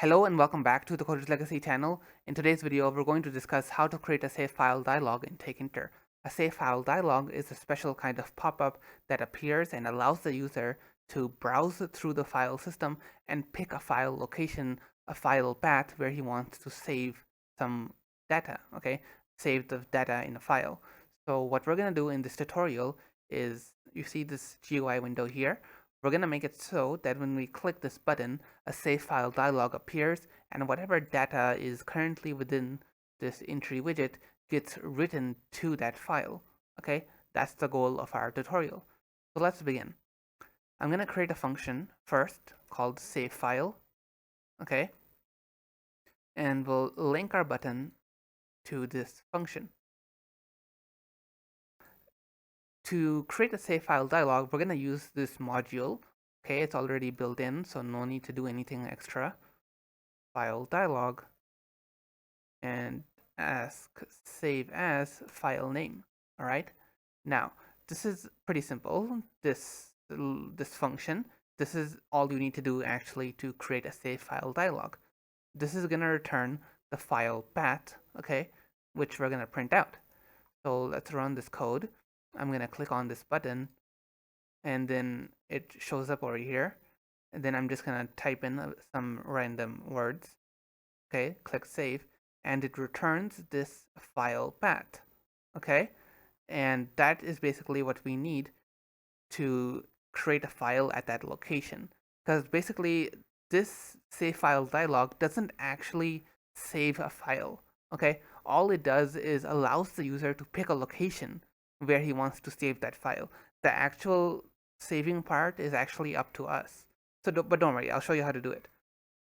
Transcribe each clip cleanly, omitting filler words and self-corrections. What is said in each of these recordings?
Hello and welcome back to the Coder's Legacy channel. In today's video, we're going to discuss how to create a save file dialog in Tkinter. A save file dialog is a special kind of pop-up that appears and allows the user to browse through the file system and pick a file location, a file path where he wants to save some data, okay? Save the data in a file. So what we're going to do in this tutorial is, you see this GUI window here. We're going to make it so that when we click this button, a save file dialog appears, and whatever data is currently within this entry widget gets written to that file. Okay, that's the goal of our tutorial. So let's begin. I'm going to create a function first called save file. Okay, and we'll link our button to this function. To create a save file dialog, we're going to use this module. Okay, it's already built in, so no need to do anything extra. File dialog and ask save as file name. All right. Now this is pretty simple. This function. This is all you need to do actually to create a save file dialog. This is gonna return the file path, okay, which we're gonna print out. So let's run this code. I'm gonna click on this button, and then it shows up over here. And then I'm just gonna type in some random words. Okay, click save, and it returns this file path. Okay, and that is basically what we need to create a file at that location. Because basically, this save file dialog doesn't actually save a file. Okay, all it does is allows the user to pick a location where he wants to save that file. The actual saving part is actually up to us. So, but don't worry, I'll show you how to do it.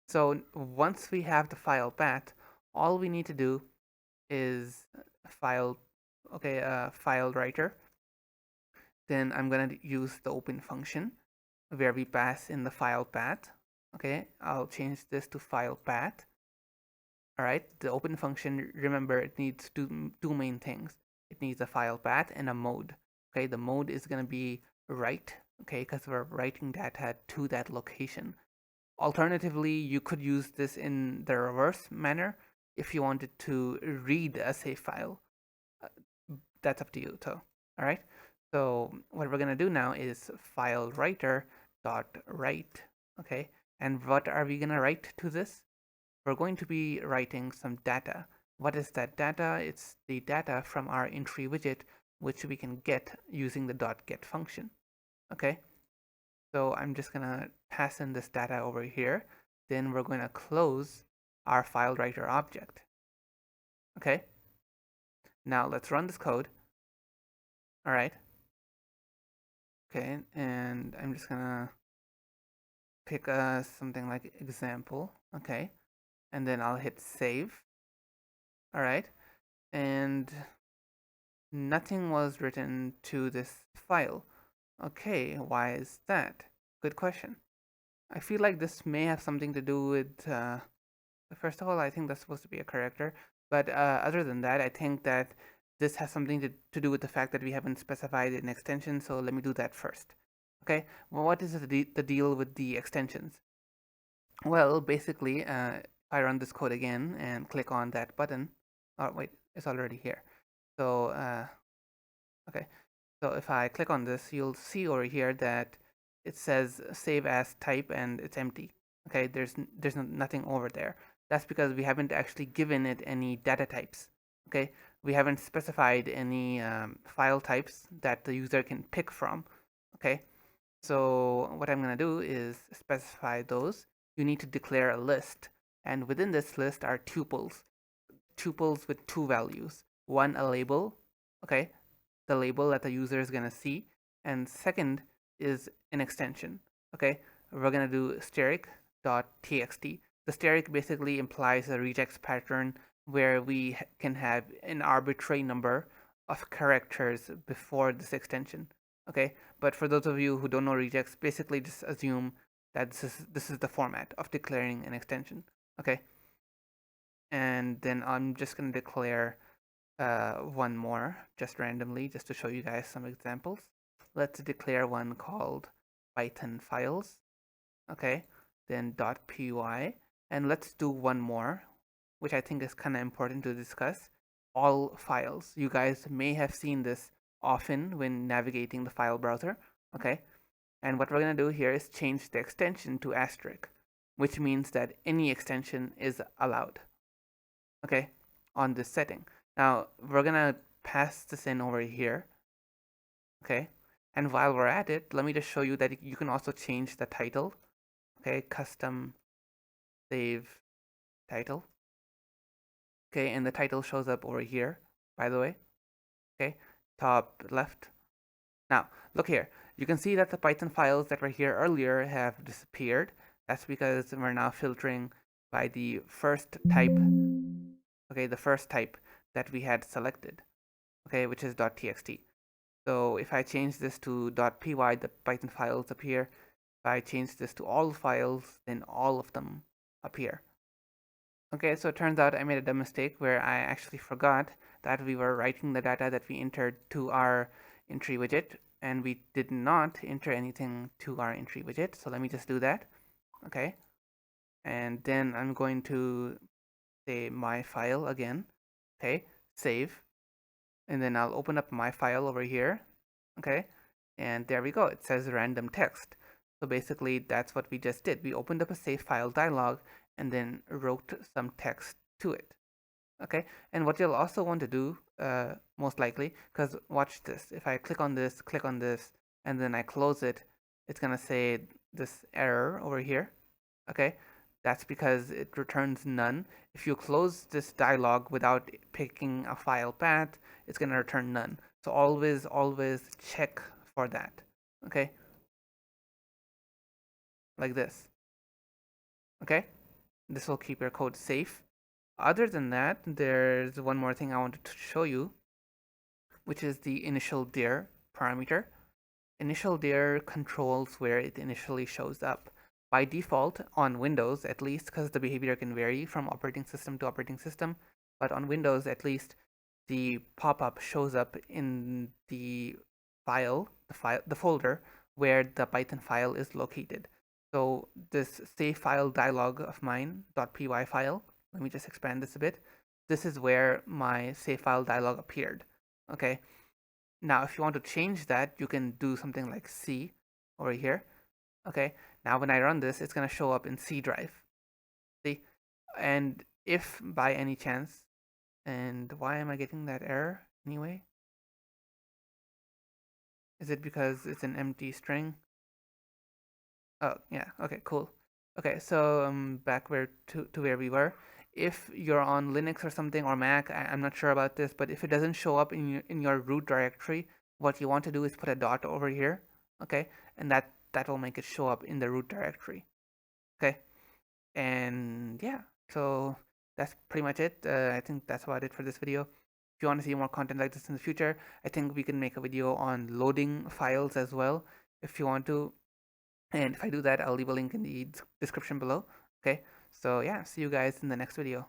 So once we have the file path, all we need to do is file writer. Then I'm going to use the open function where we pass in the file path. Okay, I'll change this to file path. All right, the open function, remember, it needs two main things. It needs a file path and a mode. Okay, the mode is going to be write, okay, because we're writing data to that location. Alternatively, you could use this in the reverse manner if you wanted to read a save file. That's up to you, so, all right? So what we're gonna do now is file writer dot write, okay? And what are we gonna write to this? We're going to be writing some data. What is that data? It's the data from our entry widget, which we can get using the .get function, okay? So I'm just gonna pass in this data over here. Then we're going to close our file writer object. Okay. Now let's run this code. All right. Okay, and I'm just gonna pick something like example. Okay, and then I'll hit save. All right, and nothing was written to this file. Okay, why is that? Good question. I feel like this may have something to do with first of all, I think that's supposed to be a character. But other than that, I think that this has something to do with the fact that we haven't specified an extension. So let me do that first. Okay, well, what is the deal with the extensions? Well, basically, if I run this code again and click on that button, oh wait, it's already here. So, okay, so if I click on this, you'll see over here that it says save as type and it's empty. Okay, there's nothing over there. That's because we haven't actually given it any data types. Okay, we haven't specified any file types that the user can pick from. Okay, so what I'm going to do is specify those. You need to declare a list, and within this list are tuples with two values. One, a label, okay, the label that the user is going to see, and second is an extension. Okay, we're going to do steric.txt. The steric basically implies a regex pattern where we can have an arbitrary number of characters before this extension. Okay, but for those of you who don't know regex, basically just assume that this is the format of declaring an extension. Okay, and then I'm just going to declare one more just randomly, just to show you guys some examples. Let's declare one called Python files. Okay, then .py, And let's do one more, which I think is kind of important to discuss. All files. You guys may have seen this often when navigating the file browser. Okay. And what we're going to do here is change the extension to asterisk, which means that any extension is allowed. Okay. On this setting. Now we're going to pass this in over here. Okay. And while we're at it, let me just show you that you can also change the title. Okay. Custom save title. Okay, and the title shows up over here, by the way. Okay, top left. Now, look here. You can see that the Python files that were here earlier have disappeared. That's because we're now filtering by the first type. Okay, the first type that we had selected. Okay, which is .txt. So if I change this to .py, the Python files appear. If I change this to all files, then all of them appear. Okay, so it turns out I made a dumb mistake where I actually forgot that we were writing the data that we entered to our entry widget, and we did not enter anything to our entry widget. So let me just do that. Okay, and then I'm going to say my file again. Okay, save, and then I'll open up my file over here. Okay, and there we go. It says random text. So basically, that's what we just did. We opened up a save file dialog and then wrote some text to it. Okay, and what you'll also want to do, most likely, because watch this. If I click on this, and then I close it, it's gonna say this error over here. Okay, that's because it returns none. If you close this dialog without picking a file path, it's gonna return none. So always check for that. Okay, like this. Okay, this will keep your code safe. Other than that, there's one more thing I wanted to show you, which is the initial dir parameter. Initial dir controls where it initially shows up. By default, on Windows at least, because the behavior can vary from operating system to operating system, but on Windows at least, the pop-up shows up in the the folder where the Python file is located. So this save file dialog of mine, .py file, let me just expand this a bit. This is where my save file dialog appeared. Okay. Now, if you want to change that, you can do something like C over here. Okay. Now, when I run this, it's going to show up in C drive. See? And if by any chance, and why am I getting that error anyway? Is it because it's an empty string? Oh, yeah. Okay, cool. Okay, so back to where we were. If you're on Linux or something or Mac, I'm not sure about this, but if it doesn't show up in your root directory, what you want to do is put a dot over here, okay, and that will make it show up in the root directory, okay. And yeah, so that's pretty much it. I think that's about it for this video. If you want to see more content like this in the future, I think we can make a video on loading files as well if you want to. And if I do that, I'll leave a link in the description below. Okay, so yeah, see you guys in the next video.